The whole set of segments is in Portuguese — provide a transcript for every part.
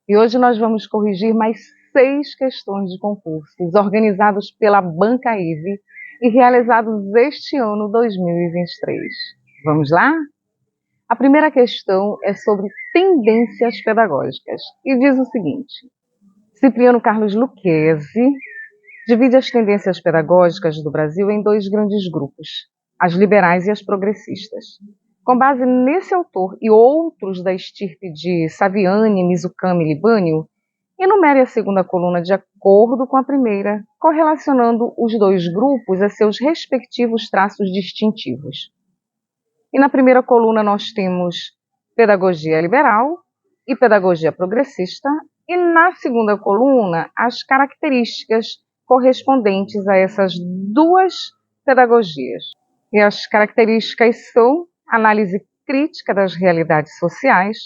E hoje nós vamos corrigir mais 6 questões de concursos organizados pela Banca IVE e realizados este ano 2023. Vamos lá? A primeira questão é sobre tendências pedagógicas e diz o seguinte: Cipriano Carlos Lucchesi divide as tendências pedagógicas do Brasil em 2 grandes grupos, as liberais e as progressistas. Com base nesse autor e outros da estirpe de Saviani, Mizukami e Libânio, enumere a segunda coluna de acordo com a primeira, correlacionando os 2 grupos a seus respectivos traços distintivos. E na primeira coluna nós temos pedagogia liberal e pedagogia progressista, e na segunda coluna as características correspondentes a essas 2 pedagogias. E as características são análise crítica das realidades sociais,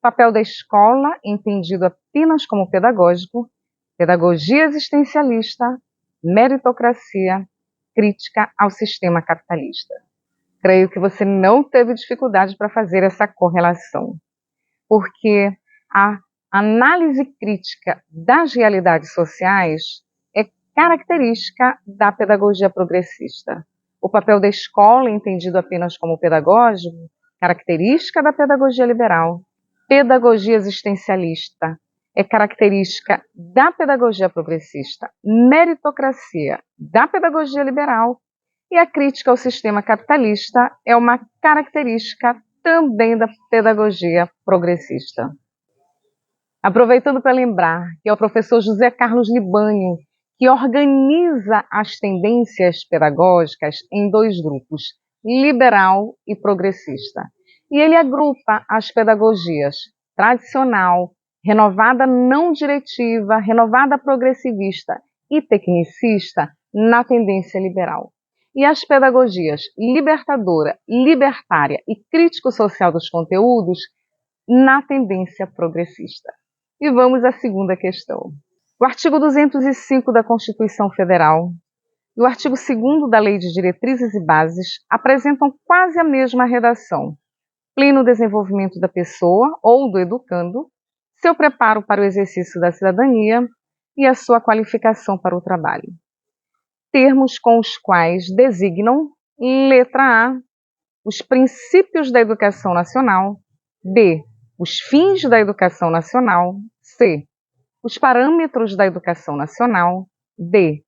papel da escola entendido apenas como pedagógico, pedagogia existencialista, meritocracia, crítica ao sistema capitalista. Creio que você não teve dificuldade para fazer essa correlação, porque a análise crítica das realidades sociais é característica da pedagogia progressista. O papel da escola, entendido apenas como pedagógico, característica da pedagogia liberal. Pedagogia existencialista é característica da pedagogia progressista. Meritocracia, da pedagogia liberal. E a crítica ao sistema capitalista é uma característica também da pedagogia progressista. Aproveitando para lembrar que é o professor José Carlos Libânio que organiza as tendências pedagógicas em 2 grupos, liberal e progressista. E ele agrupa as pedagogias tradicional, renovada não diretiva, renovada progressivista e tecnicista na tendência liberal. E as pedagogias libertadora, libertária e crítico-social dos conteúdos na tendência progressista. E vamos à segunda questão. O artigo 205 da Constituição Federal e o artigo 2º da Lei de Diretrizes e Bases apresentam quase a mesma redação. Pleno desenvolvimento da pessoa ou do educando, seu preparo para o exercício da cidadania e a sua qualificação para o trabalho. Termos com os quais designam, letra A, os princípios da educação nacional, B, os fins da educação nacional, C, os parâmetros da educação nacional, D,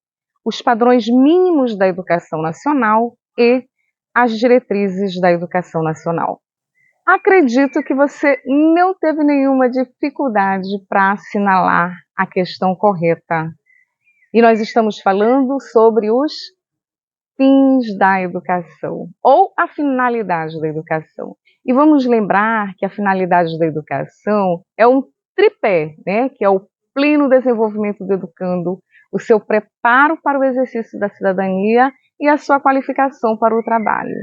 os padrões mínimos da educação nacional e as diretrizes da educação nacional. Acredito que você não teve nenhuma dificuldade para assinalar a questão correta. E nós estamos falando sobre os fins da educação, ou a finalidade da educação. E vamos lembrar que a finalidade da educação é um tripé, né? Que é o pleno desenvolvimento do educando, o seu preparo para o exercício da cidadania e a sua qualificação para o trabalho.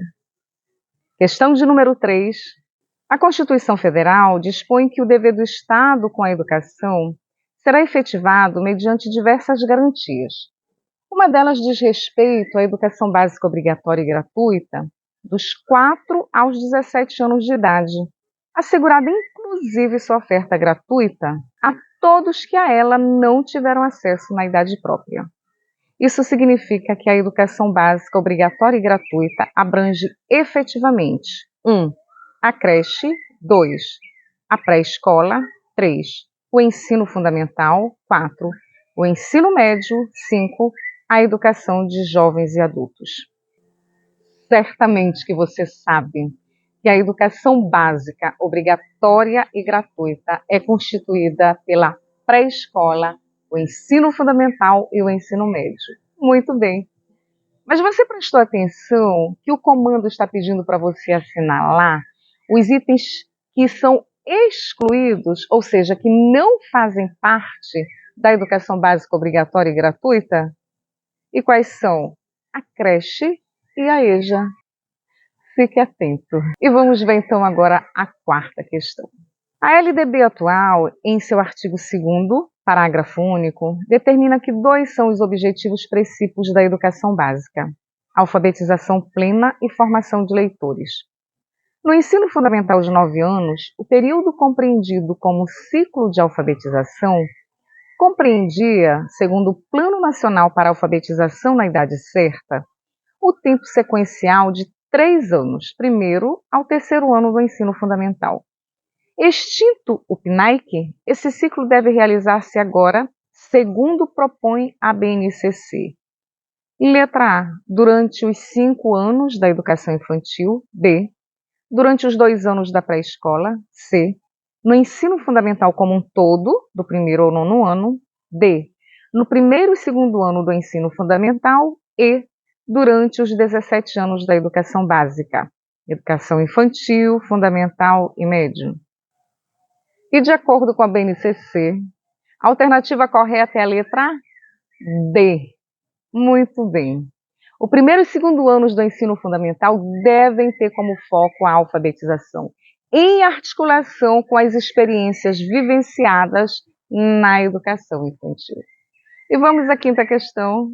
Questão de número 3. A Constituição Federal dispõe que o dever do Estado com a educação será efetivado mediante diversas garantias. Uma delas diz respeito à educação básica obrigatória e gratuita dos 4 aos 17 anos de idade, assegurada inclusive sua oferta gratuita a todos que a ela não tiveram acesso na idade própria. Isso significa que a educação básica obrigatória e gratuita abrange efetivamente 1. A creche, 2. A pré-escola, 3. O ensino fundamental, 4. O ensino médio, 5. A educação de jovens e adultos. Certamente que você sabe que a educação básica obrigatória e gratuita é constituída pela pré-escola, o ensino fundamental e o ensino médio. Muito bem. Mas você prestou atenção que o comando está pedindo para você assinalar os itens que são excluídos, ou seja, que não fazem parte da educação básica obrigatória e gratuita? E quais são? A creche e a EJA. Fique atento. E vamos ver então agora a quarta questão. A LDB atual, em seu artigo 2º, parágrafo único, determina que 2 são os objetivos precípios da educação básica: alfabetização plena e formação de leitores. No ensino fundamental de 9 anos, o período compreendido como ciclo de alfabetização compreendia, segundo o Plano Nacional para a Alfabetização na Idade Certa, o tempo sequencial de 3 anos, primeiro ao terceiro ano do ensino fundamental. Extinto o PNAEC, esse ciclo deve realizar-se agora, segundo propõe a BNCC. Letra A, durante os 5 anos da educação infantil. B, durante os 2 anos da pré-escola. C, no ensino fundamental como um todo, do primeiro ao nono ano. D, no primeiro e segundo ano do ensino fundamental. E, durante os 17 anos da educação básica, educação infantil, fundamental e médio. E de acordo com a BNCC, a alternativa correta é a letra D. Muito bem. O primeiro e segundo anos do ensino fundamental devem ter como foco a alfabetização, em articulação com as experiências vivenciadas na educação infantil. E vamos à quinta questão.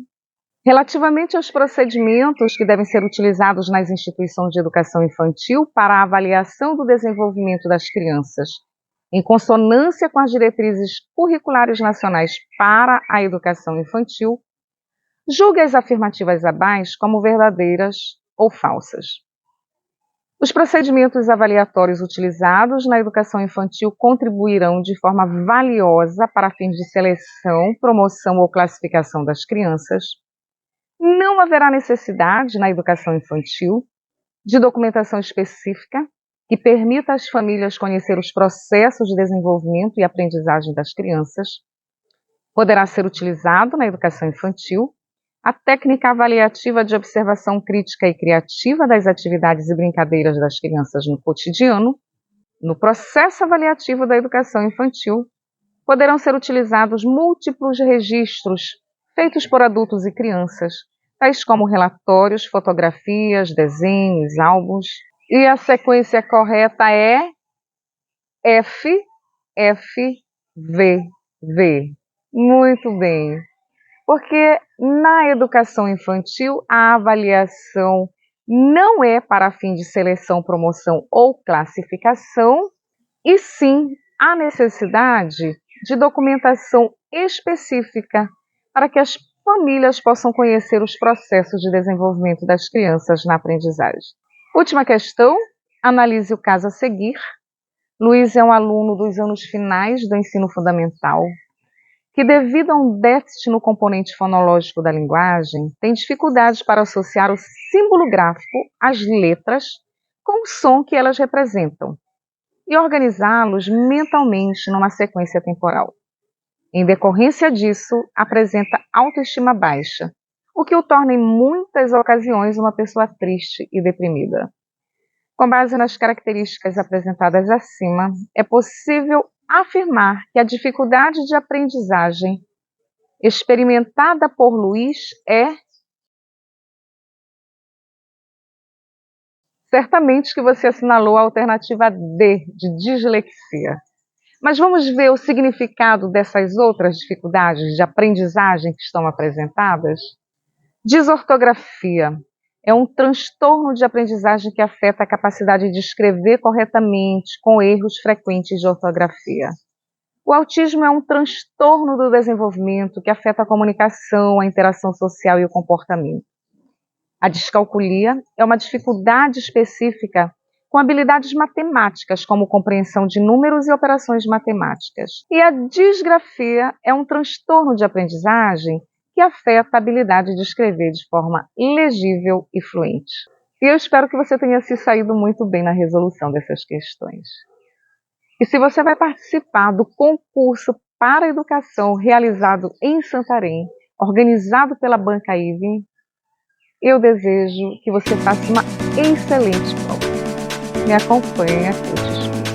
Relativamente aos procedimentos que devem ser utilizados nas instituições de educação infantil para a avaliação do desenvolvimento das crianças, em consonância com as diretrizes curriculares nacionais para a educação infantil, julgue as afirmativas abaixo como verdadeiras ou falsas. Os procedimentos avaliatórios utilizados na educação infantil contribuirão de forma valiosa para fins de seleção, promoção ou classificação das crianças. Não haverá necessidade na educação infantil de documentação específica que permita às famílias conhecer os processos de desenvolvimento e aprendizagem das crianças. Poderá ser utilizado na educação infantil a técnica avaliativa de observação crítica e criativa das atividades e brincadeiras das crianças no cotidiano. No processo avaliativo da educação infantil, poderão ser utilizados múltiplos registros feitos por adultos e crianças, tais como relatórios, fotografias, desenhos, álbuns. E a sequência correta é F, F, V, V. Muito bem. Porque na educação infantil, a avaliação não é para fim de seleção, promoção ou classificação, e sim a necessidade de documentação específica para que as famílias possam conhecer os processos de desenvolvimento das crianças na aprendizagem. Última questão, analise o caso a seguir. Luiz é um aluno dos anos finais do ensino fundamental, que devido a um déficit no componente fonológico da linguagem, tem dificuldades para associar o símbolo gráfico às letras com o som que elas representam e organizá-los mentalmente numa sequência temporal. Em decorrência disso, apresenta autoestima baixa, o que o torna em muitas ocasiões uma pessoa triste e deprimida. Com base nas características apresentadas acima, é possível afirmar que a dificuldade de aprendizagem experimentada por Luiz é certamente que você assinalou a alternativa D, de dislexia. Mas vamos ver o significado dessas outras dificuldades de aprendizagem que estão apresentadas? Desortografia é um transtorno de aprendizagem que afeta a capacidade de escrever corretamente, com erros frequentes de ortografia. O autismo é um transtorno do desenvolvimento que afeta a comunicação, a interação social e o comportamento. A descalculia é uma dificuldade específica com habilidades matemáticas, como compreensão de números e operações matemáticas. E a disgrafia é um transtorno de aprendizagem que afeta a habilidade de escrever de forma legível e fluente. E eu espero que você tenha se saído muito bem na resolução dessas questões. E se você vai participar do concurso para a educação realizado em Santarém, organizado pela Banca IVE, eu desejo que você faça uma excelente prova. Me acompanhe aqui, eu te espero.